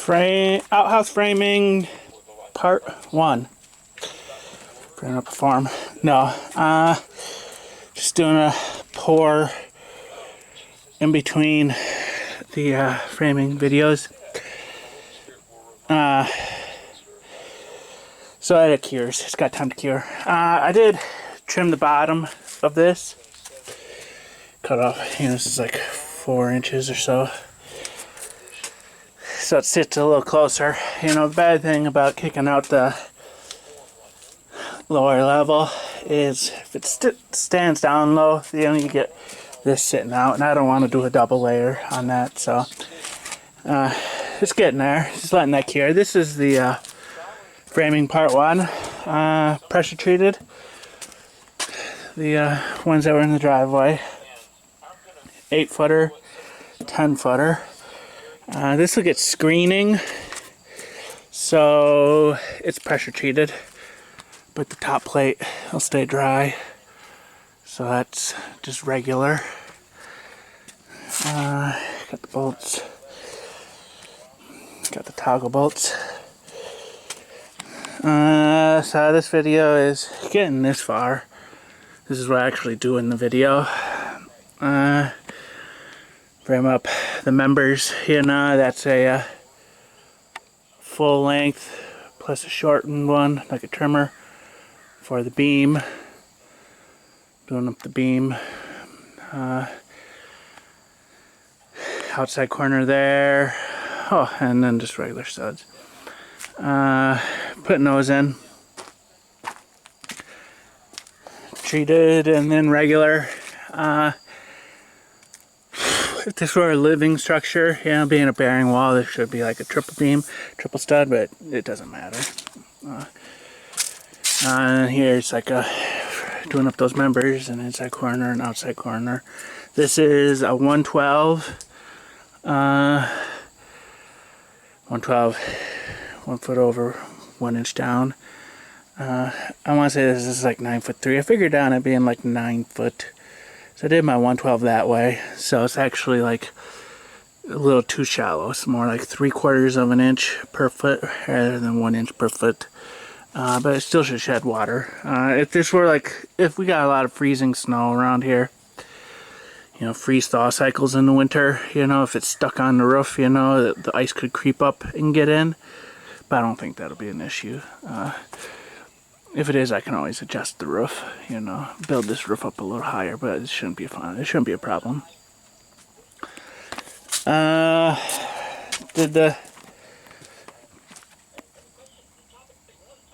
outhouse framing part 1. Bringing up a farm. No, just doing a pour in between the framing videos. So it cures. It's got time to cure. I did trim the bottom of this. Cut off, this is like 4 inches or so. So it sits a little closer. The bad thing about kicking out the lower level is if it stands down low, you get this sitting out, and I don't want to do a double layer on that. So it's getting there. Just letting that cure. This is the framing part 1, pressure treated. The ones that were in the driveway. 8-footer, 10-footer. This will get screening, so it's pressure treated, but the top plate will stay dry. So that's just regular. Got the bolts. Got the toggle bolts. So this video is getting this far. This is what I'm actually doing the video. Frame up the members. That's a full length plus a shortened one, like a trimmer for the beam. Doing up the beam. Outside corner there. Oh, and then just regular studs. Putting those in. Treated and then regular. If this were a living structure, being a bearing wall, this should be like a triple beam, triple stud, but it doesn't matter. And here it's like doing up those members, and inside corner and outside corner. This is a 112. 112, 1 foot over, 1 inch down. I want to say this is like 9'3". I figured down it being like 9 foot. So I did my 112 that way. So it's actually like a little too shallow. It's more like 3/4 of an inch per foot rather than 1 inch per foot. But it still should shed water. If we got a lot of freezing snow around here, freeze thaw cycles in the winter, if it's stuck on the roof, the ice could creep up and get in. But I don't think that'll be an issue. If it is, I can always adjust the roof, build this roof up a little higher, but it shouldn't be fun. It shouldn't be a problem. Did the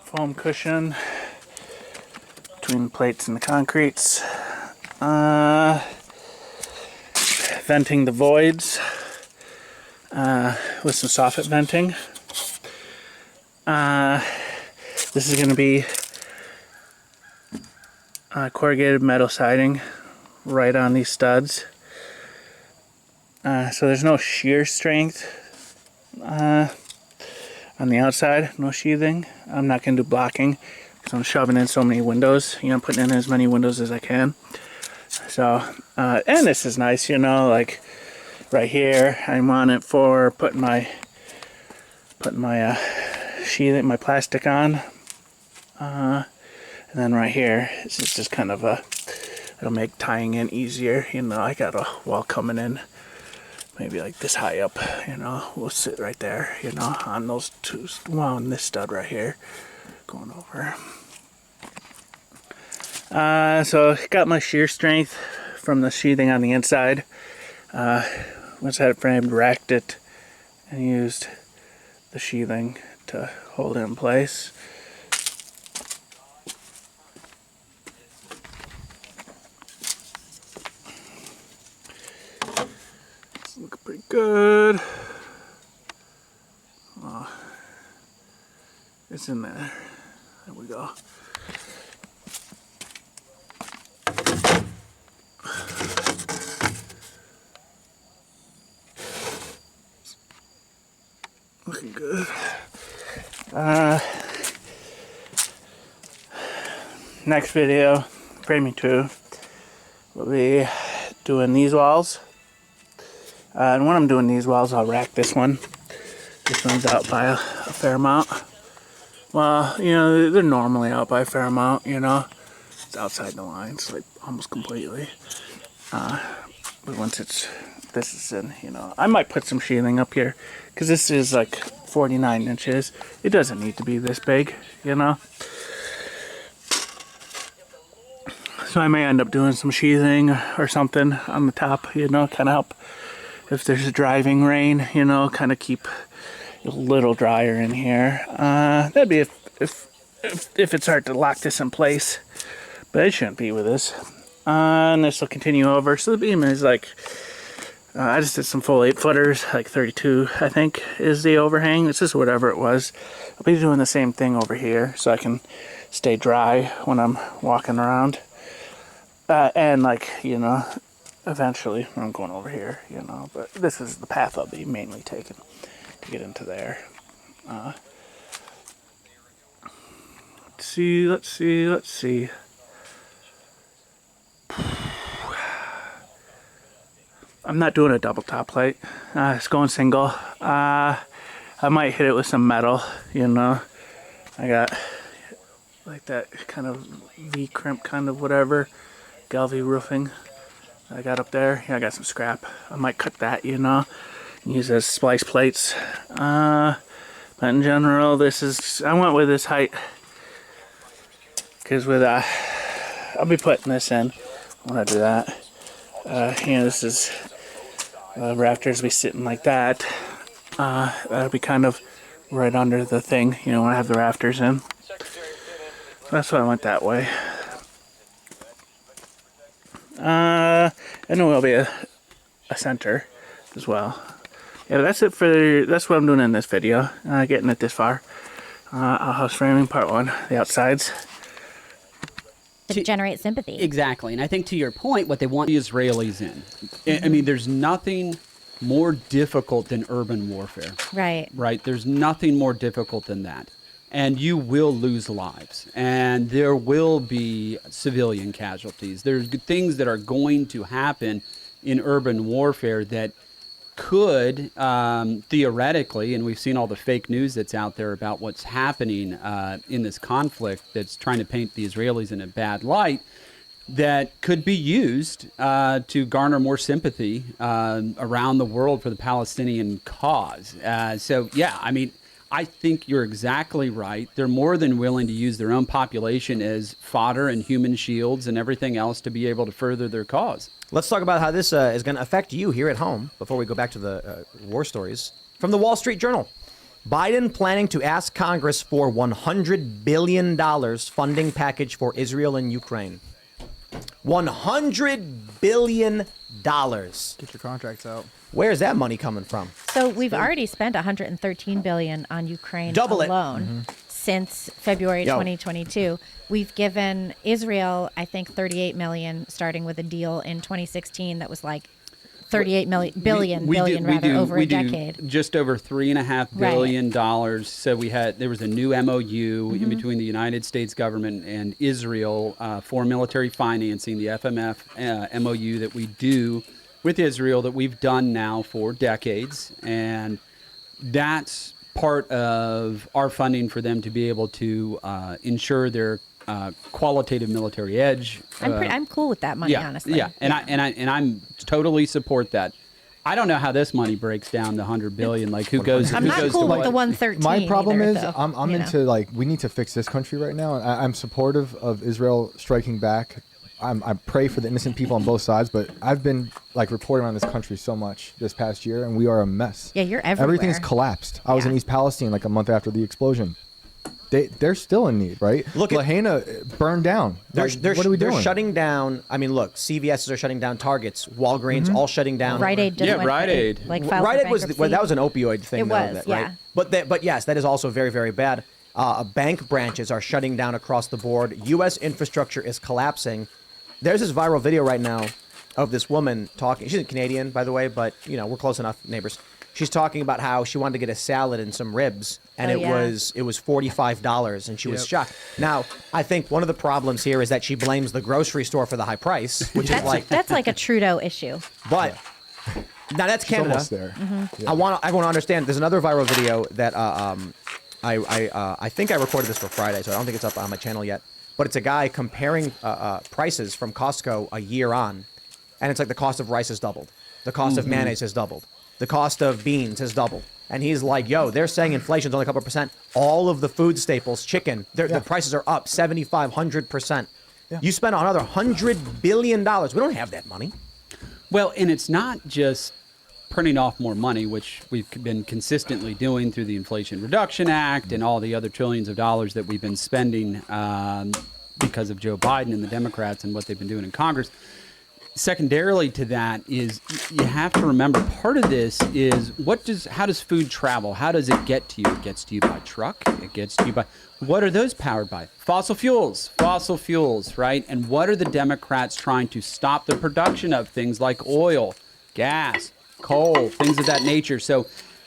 foam cushion between the plates and the concretes. Venting the voids with some soffit venting. This is going to be corrugated metal siding right on these studs. So there's no shear strength on the outside, no sheathing. I'm not going to do blocking because I'm shoving in so many windows, putting in as many windows as I can. So, and this is nice, like right here, I want it for putting my sheathing, my plastic on. And then right here, it's just kind of it'll make tying in easier. I got a wall coming in, maybe like this high up, we'll sit right there, on those two, on this stud right here, going over. So got my shear strength from the sheathing on the inside. Once I had it framed, racked it, and used the sheathing to hold it in place. It's looking pretty good. Oh, it's in there. There we go. Looking good. Next video, framing 2, we'll be doing these walls. And when I'm doing these walls, I'll rack this one. This one's out by a fair amount. Well, they're normally out by a fair amount, It's outside the lines, like almost completely. But once this is in, I might put some sheathing up here because this is like 49 inches. It doesn't need to be this big, So I may end up doing some sheathing or something on the top, kind of help if there's a driving rain, kind of keep a little drier in here. That'd be if it's hard to lock this in place, but it shouldn't be with this. And this will continue over. So the beam is like, I just did some full 8-footers, like 32, I think, is the overhang. It's just whatever it was. I'll be doing the same thing over here so I can stay dry when I'm walking around. And like, eventually I'm going over here, but this is the path I'll be mainly taking to get into there. Let's see. I'm not doing a double top plate. It's going single. I might hit it with some metal, I got like that kind of V-crimp kind of whatever. Galvy roofing I got up there. I got some scrap. I might cut that, and use as splice plates. But in general, I went with this height because I'll be putting this in when I do that. This is rafters be sitting like that. That'll be kind of right under the thing, when I have the rafters in. That's why I went that way. And there will be a center as well. Yeah, that's what I'm doing in this video. Getting it this far. House framing part 1, the outsides. To generate sympathy. Exactly. And I think to your point, what they want the Israelis in. I mean, there's nothing more difficult than urban warfare. Right. Right? There's nothing more difficult than that. And you will lose lives. And there will be civilian casualties. There's things that are going to happen in urban warfare that could, theoretically, and we've seen all the fake news that's out there about what's happening in this conflict that's trying to paint the Israelis in a bad light, that could be used to garner more sympathy around the world for the Palestinian cause. So, yeah, I mean, I think you're exactly right. They're more than willing to use their own population as fodder and human shields and everything else to be able to further their cause. Let's talk about how this is going to affect you here at home before we go back to the war stories. From the Wall Street Journal, Biden planning to ask Congress for $100 billion funding package for Israel and Ukraine. $100 billion. Get your contracts out. Where is that money coming from? So we've already spent $113 billion on Ukraine Double it. alone since February 2022. We've given Israel, I think, $38 million, starting with a deal in 2016 that was like $38 billion over a decade. Just over $3.5 billion. So there was a new MOU in between the United States government and Israel for military financing, the FMF MOU that we do with Israel that we've done now for decades. And that's part of our funding for them to be able to ensure their qualitative military edge. I'm cool with that money, honestly. Yeah, and I'm totally support that. I don't know how this money breaks down to $100 billion. Like who goes? I'm who not goes cool to with what? the 113. My problem either, is though, I'm into we need to fix this country right now. I'm supportive of Israel striking back. I pray for the innocent people on both sides, but I've been reporting on this country so much this past year, and we are a mess. Yeah, you're everywhere. Everything's collapsed. I was in East Palestine a month after the explosion. They're still in need, right? Look, Lahaina burned down. What are we doing? They're shutting down. I mean, look, CVSs are shutting down. Targets, Walgreens, all shutting down. Rite Aid just went Rite Aid. filed Rite Aid for was bankruptcy. that was an opioid thing. It was, right? But yes, that is also very, very bad. Bank branches are shutting down across the board. U.S. infrastructure is collapsing. There's this viral video right now of this woman talking. She's a Canadian, by the way, but we're close enough neighbors. She's talking about how she wanted to get a salad and some ribs, and it was $45, and she was shocked. Now, I think one of the problems here is that she blames the grocery store for the high price, which is That's like a Trudeau issue. But Now that's She's Canada. almost there. Yeah. I want everyone to understand. There's another viral video that I think I recorded this for Friday, so I don't think it's up on my channel yet. But it's a guy comparing prices from Costco a year on, and it's like the cost of rice has doubled, the cost of mayonnaise has doubled, the cost of beans has doubled, and he's like, "Yo, they're saying inflation's only a couple percent. All of the food staples, chicken, the prices are up 7,500%. Yeah. You spend another $100 billion. We don't have that money." Well, and it's not just printing off more money, which we've been consistently doing through the Inflation Reduction Act and all the other trillions of dollars that we've been spending because of Joe Biden and the Democrats and what they've been doing in Congress. Secondarily to that is you have to remember part of this is how does food travel? How does it get to you? It gets to you by truck. It gets to you by, what are those powered by? Fossil fuels, right? And what are the Democrats trying to stop the production of? Things like oil, gas, coal, things of that nature. So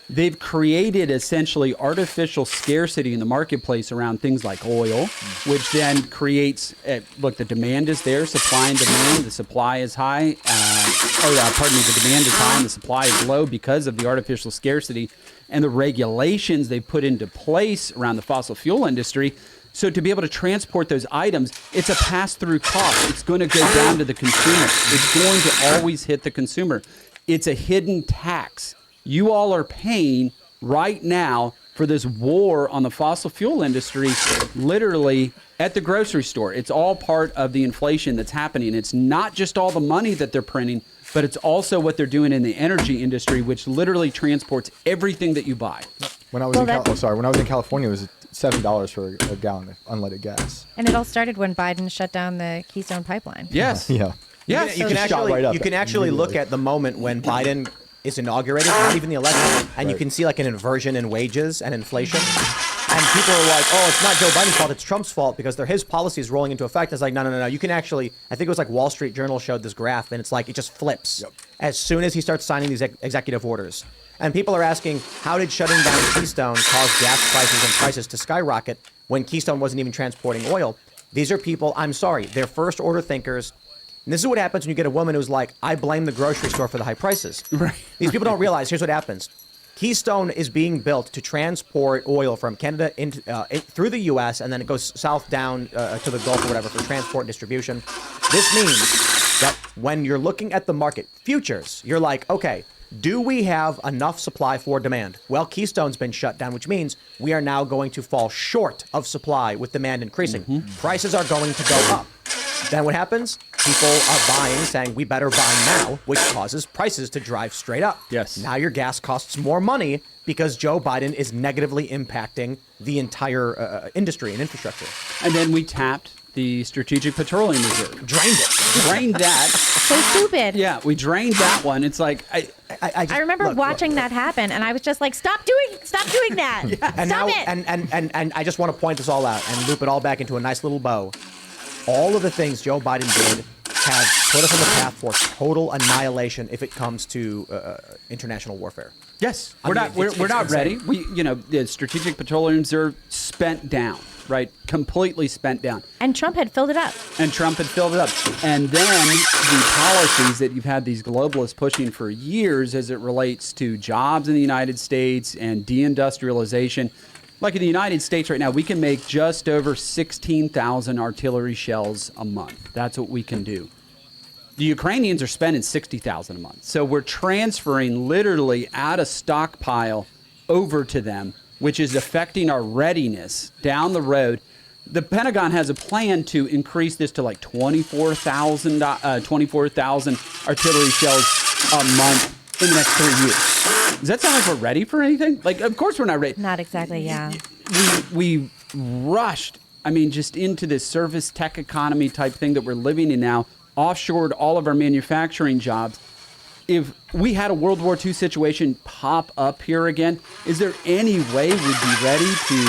they've created essentially artificial scarcity in the marketplace around things like oil, which then creates, look, the demand is there, supply and demand. The supply is high, the demand is high and the supply is low because of the artificial scarcity and the regulations they put into place around the fossil fuel industry. So to be able to transport those items, it's a pass-through cost. It's going to go down to the consumer. It's going to always hit the consumer. It's a hidden tax. You all are paying right now for this war on the fossil fuel industry, literally at the grocery store. It's all part of the inflation that's happening. It's not just all the money that they're printing, but it's also what they're doing in the energy industry, which literally transports everything that you buy. When I was when I was in California, it was $7 for a gallon of unleaded gas. And it all started when Biden shut down the Keystone Pipeline. Yes. Yeah. Yes. You can actually look at the moment when Biden is inaugurated, not even the election, and you can see like an inversion in wages and inflation. And people are like, "Oh, it's not Joe Biden's fault; it's Trump's fault because his policies rolling into effect." It's like, no. You can actually, I think it was like Wall Street Journal showed this graph, and it's like it just flips as soon as he starts signing these executive orders. And people are asking, how did shutting down Keystone cause gas prices and prices to skyrocket when Keystone wasn't even transporting oil? These are people, I'm sorry, they're first order thinkers. And this is what happens when you get a woman who's like, I blame the grocery store for the high prices. Right. These people don't realize, here's what happens. Keystone is being built to transport oil from Canada through the U.S. and then it goes south down to the Gulf or whatever for transport and distribution. This means that when you're looking at the market futures, you're like, okay, do we have enough supply for demand? Well, Keystone's been shut down, which means we are now going to fall short of supply with demand increasing. Prices are going to go up. Then what happens? People are buying, saying, we better buy now, which causes prices to drive straight up. Yes. Now your gas costs more money because Joe Biden is negatively impacting the entire industry and infrastructure. And then we tapped the Strategic Petroleum Reserve. Drained that. So stupid. Yeah, we drained that one. It's like, I remember watching that happen, and I was just like, stop doing that. And Stop now, it. and I just want to point this all out and loop it all back into a nice little bow. All of the things Joe Biden did have put us on the path for total annihilation if it comes to international warfare. yes, I we're mean, not we're it's not insane. ready. The Strategic Petroleum Reserve spent down, right? Completely spent down. And Trump had filled it up. And Trump had filled it up. And then the policies that you've had these globalists pushing for years as it relates to jobs in the United States and deindustrialization. Like in the United States right now, we can make just over 16,000 artillery shells a month. That's what we can do. The Ukrainians are spending 60,000 a month. So we're transferring literally out of stockpile over to them, which is affecting our readiness down the road. The Pentagon has a plan to increase this to like 24,000 artillery shells a month in the next 3 years. Does that sound like we're ready for anything? Like, of course we're not ready. Not exactly, yeah. We rushed, just into this service tech economy type thing that we're living in now, offshored all of our manufacturing jobs. If we had a World War II situation pop up here again, is there any way we'd be ready to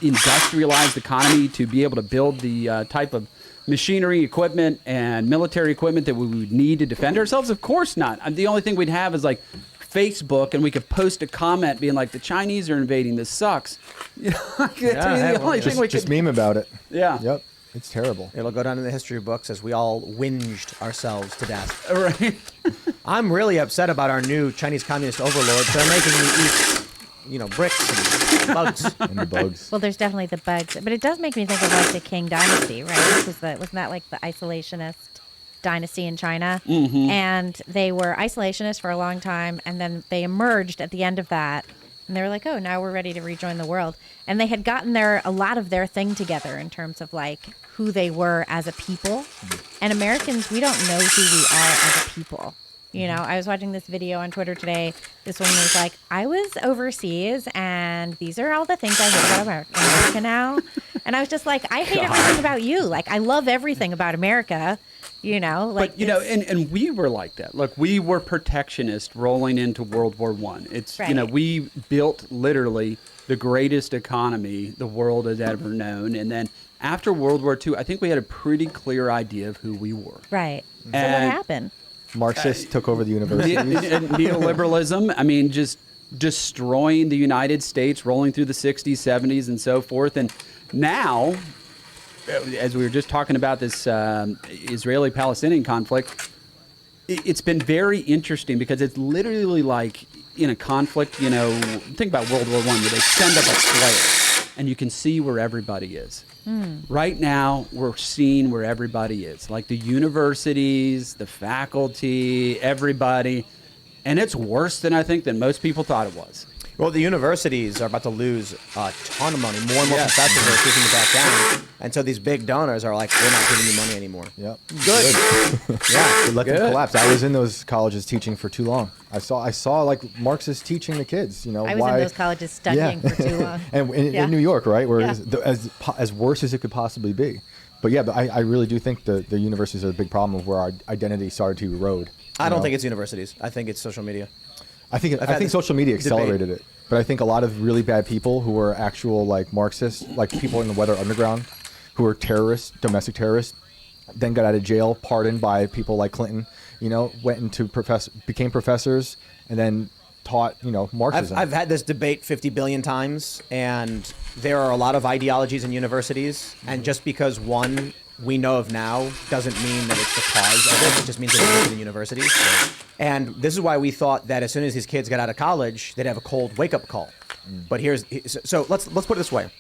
industrialize the economy, to be able to build the type of machinery, equipment, and military equipment that we would need to defend ourselves? Of course not. The only thing we'd have is like Facebook, and we could post a comment being like, the Chinese are invading, this sucks. The only thing we Just could... meme about it. Yeah. Yep. It's terrible. It'll go down in the history books as we all whinged ourselves to death. Right. I'm really upset about our new Chinese communist overlords. They're making me eat, bricks and bugs. And the bugs. Well, there's definitely the bugs, but it does make me think of like the Qing Dynasty, right? Wasn't that like the isolationist dynasty in China? Mm-hmm. And they were isolationist for a long time, and then they emerged at the end of that, and they were like, oh, now we're ready to rejoin the world. And they had gotten a lot of their thing together in terms of like who they were as a people. And Americans, we don't know who we are as a people. I was watching this video on Twitter today. This woman was like, I was overseas, and these are all the things I hate about America now. And I was just like, I hate everything about you. Like, I love everything about America, Like, but, and we were like that. Look, we were protectionist rolling into World War I. It's, right. We built literally the greatest economy the world has ever known. And then after World War II, I think we had a pretty clear idea of who we were. Right. So what And- happened? Marxists took over the universities. Neoliberalism, just destroying the United States, rolling through the 60s, 70s, and so forth. And now, as we were just talking about this Israeli-Palestinian conflict, it's been very interesting because it's literally like in a conflict, think about World War I, where they send up a flare, and you can see where everybody is. Right now, we're seeing where everybody is, like the universities, the faculty, everybody. And it's worse than I think than most people thought it was. Well, the universities are about to lose a ton of money. More and more professors are kicking it back down. And so these big donors are like, we're not giving you money anymore. Yep. Good. Yeah. Let them collapse. I was in those colleges teaching for too long. I saw like Marxists teaching the kids. I was in those colleges studying for too long. And in New York, right, where it's as worse as it could possibly be. But but I really do think the universities are a big problem of where our identity started to erode. I don't think it's universities. I think it's social media. I think social media accelerated it. But I think a lot of really bad people who are actual like Marxists, like people in the Weather Underground, who are terrorists, domestic terrorists, then got out of jail, pardoned by people like Clinton, went into became professors, and then taught, Marxism. I've had this debate 50 billion times, and there are a lot of ideologies in universities, and just because one we know of now doesn't mean that it's the cause of it. It just means that it's in universities. And this is why we thought that as soon as these kids got out of college, they'd have a cold wake-up call. But so let's put it this way.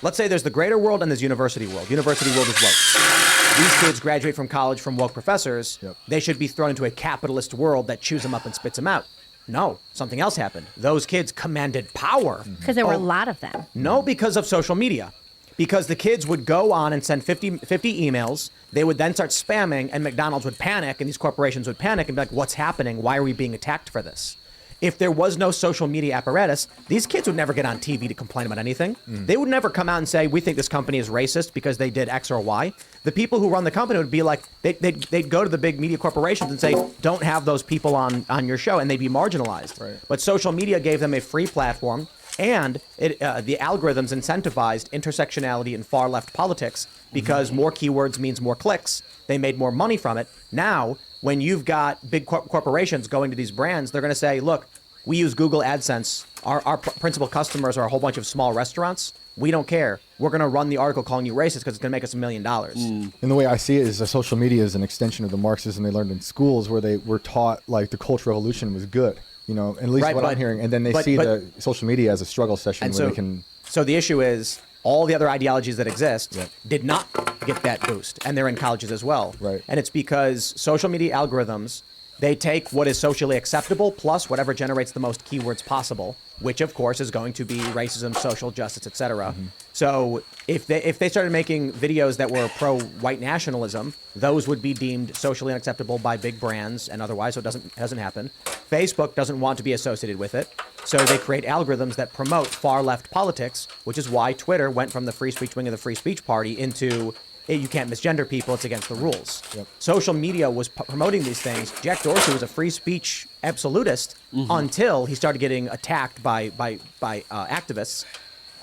Let's say there's the greater world and there's university world. University world is woke. These kids graduate from college from woke professors. Yep. They should be thrown into a capitalist world that chews them up and spits them out. No, something else happened. Those kids commanded power. Because there were a lot of them. No, because of social media. Because the kids would go on and send 50 emails. They would then start spamming, and McDonald's would panic, and these corporations would panic and be like, what's happening? Why are we being attacked for this? If there was no social media apparatus, these kids would never get on TV to complain about anything. They would never come out and say, we think this company is racist because they did X or Y. The people who run the company would be like, they'd go to the big media corporations and say, don't have those people on your show, and they'd be marginalized. Right. But social media gave them a free platform. And the algorithms incentivized intersectionality in far left politics because more keywords means more clicks. They made more money from it. Now, when you've got big corporations going to these brands, they're going to say, look, we use Google AdSense. Our principal customers are a whole bunch of small restaurants. We don't care. We're going to run the article calling you racist because it's going to make us $1 million. And the way I see it is that social media is an extension of the Marxism they learned in schools, where they were taught like the Cultural Revolution was good. At least what I'm hearing. And then they see the social media as a struggle session where they can... So the issue is all the other ideologies that exist did not get that boost. And they're in colleges as well. Right. And it's because social media algorithms, they take what is socially acceptable plus whatever generates the most keywords possible, which of course is going to be racism, social justice, etc. So if they started making videos that were pro-white nationalism, those would be deemed socially unacceptable by big brands and otherwise, so it doesn't happen. Facebook doesn't want to be associated with it, so they create algorithms that promote far-left politics, which is why Twitter went from the free speech wing of the free speech party into you can't misgender people, it's against the rules. Yep. Social media was promoting these things. Jack Dorsey was a free speech absolutist until he started getting attacked by activists.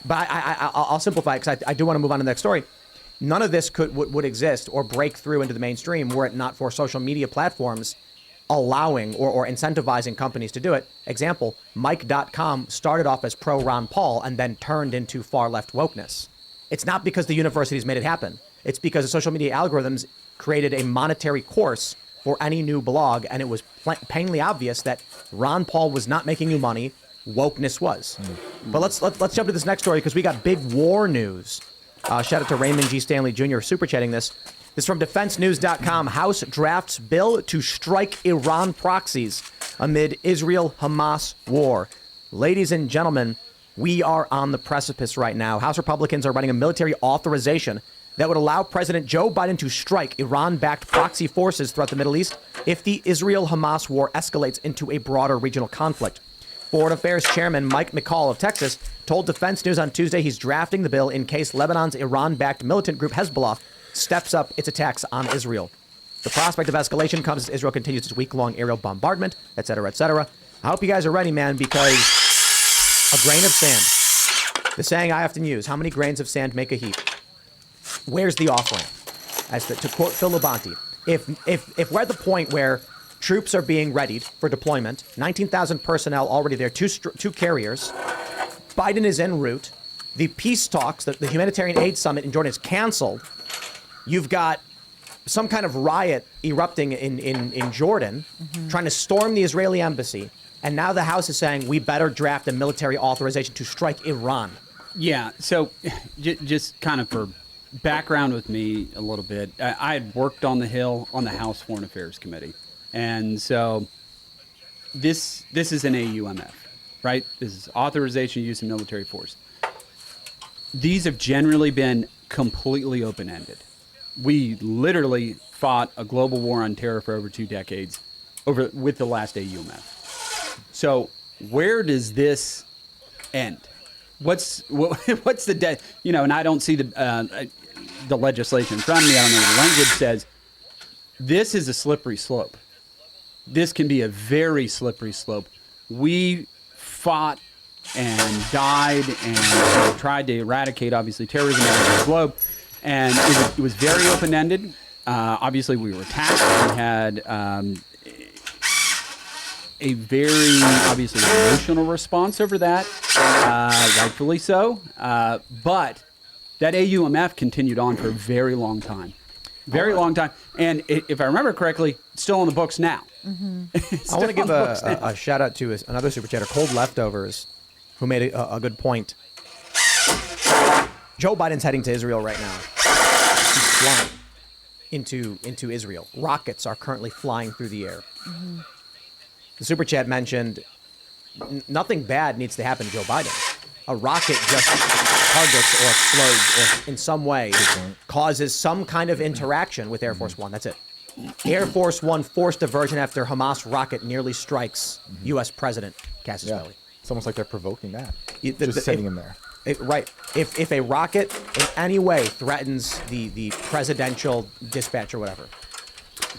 But I'll simplify it because I do want to move on to the next story. None of this would exist or break through into the mainstream were it not for social media platforms allowing or incentivizing companies to do it. Example, Mike.com started off as pro Ron Paul and then turned into far left wokeness. It's not because the universities made it happen. It's because the social media algorithms created a monetary course for any new blog, and it was plainly obvious that Ron Paul was not making you money. Wokeness was. But let's jump to this next story because we got big war news. Shout out to Raymond G. Stanley Jr. super chatting this. This is from DefenseNews.com. House drafts bill to strike Iran proxies amid Israel-Hamas war. Ladies and gentlemen, we are on the precipice right now. House Republicans are running a military authorization that would allow President Joe Biden to strike Iran-backed proxy forces throughout the Middle East if the Israel-Hamas war escalates into a broader regional conflict. Foreign Affairs Chairman Mike McCall of Texas told Defense News on Tuesday he's drafting the bill in case Lebanon's Iran-backed militant group Hezbollah steps up its attacks on Israel. The prospect of escalation comes as Israel continues its week-long aerial bombardment, et cetera, et cetera. I hope you guys are ready, man, because a grain of sand, the saying I often use, how many grains of sand make a heap? Where's the off-ramp? To quote Phil Labonte, if we're at the point where troops are being readied for deployment, 19,000 personnel already there, two carriers. Biden is en route. The peace talks, the humanitarian aid summit in Jordan is canceled. You've got some kind of riot erupting in Jordan, trying to storm the Israeli embassy. And now the House is saying we better draft a military authorization to strike Iran. Yeah. So just kind of for background with me a little bit, I had worked on the Hill on the House Foreign Affairs Committee. And so this is an AUMF, right? This is authorization of use of military force. These have generally been completely open-ended. We literally fought a global war on terror for over 2 decades with the last AUMF. So where does this end? What's the and I don't see the legislation in front of me. I don't know what the language says. This is a slippery slope. This can be a very slippery slope. We fought and died and tried to eradicate, obviously, terrorism around the globe. And it was very open-ended. Obviously, we were attacked. We had a very, obviously, emotional response over that, rightfully so. But that AUMF continued on for a very long time. Very long time. And if I remember correctly, it's still on the books now. I want to give a shout out to another super chatter, Cold Leftovers, who made a good point. Joe Biden's heading to Israel right now. He's flying into Israel. Rockets are currently flying through the air. The super chat mentioned nothing bad needs to happen to Joe Biden. A rocket just targets or explodes or in some way causes some kind of interaction with Air Force One. That's it. Air Force One forced diversion after Hamas rocket nearly strikes U.S. President Cassius Belli. It's almost like they're provoking that. Just sending him there. Right. If a rocket in any way threatens the presidential dispatch or whatever,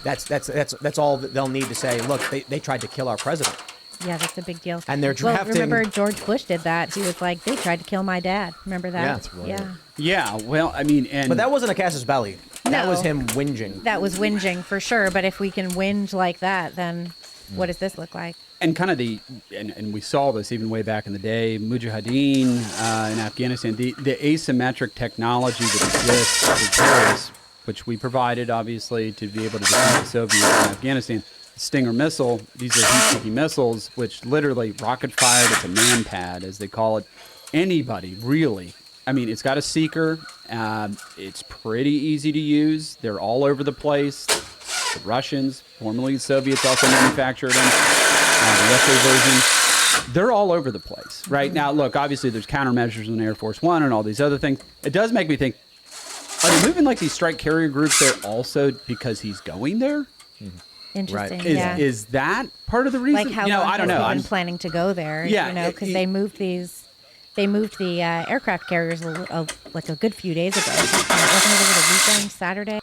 that's all that they'll need to say. Look, they tried to kill our president. Yeah, that's a big deal. And they're drafting. Well, remember George Bush did that. He was like, they tried to kill my dad. Remember that? Yeah, that's right. Yeah. Yeah, well, I mean, But that wasn't a Cassius Belli. That No. was him whinging. That was whinging for sure. But if we can whinge like that, then what does this look like? and kind of and we saw this even way back in the day, Mujahideen in Afghanistan, the asymmetric technology that exists for terrorists, which we provided, obviously, to be able to defend the Soviets in Afghanistan. The Stinger missile, these are heat-seeking missiles, which literally rocket-fired at the man-pad, as they call it. Anybody, really. I mean, it's got a seeker. It's pretty easy to use. They're all over the place. The Russians, formerly the Soviets, also manufactured them. The SA versions, they're all over the place. Right now, look, obviously there's countermeasures in Air Force One and all these other things. It does make me think, are they moving like these strike carrier groups there also because he's going there? Interesting. Right. Yeah. Is that part of the reason? Like how long long I don't know. has he I'm been planning to go there? Yeah, because they moved the aircraft carriers like a good few days ago. Wasn't it over the weekend, Saturday?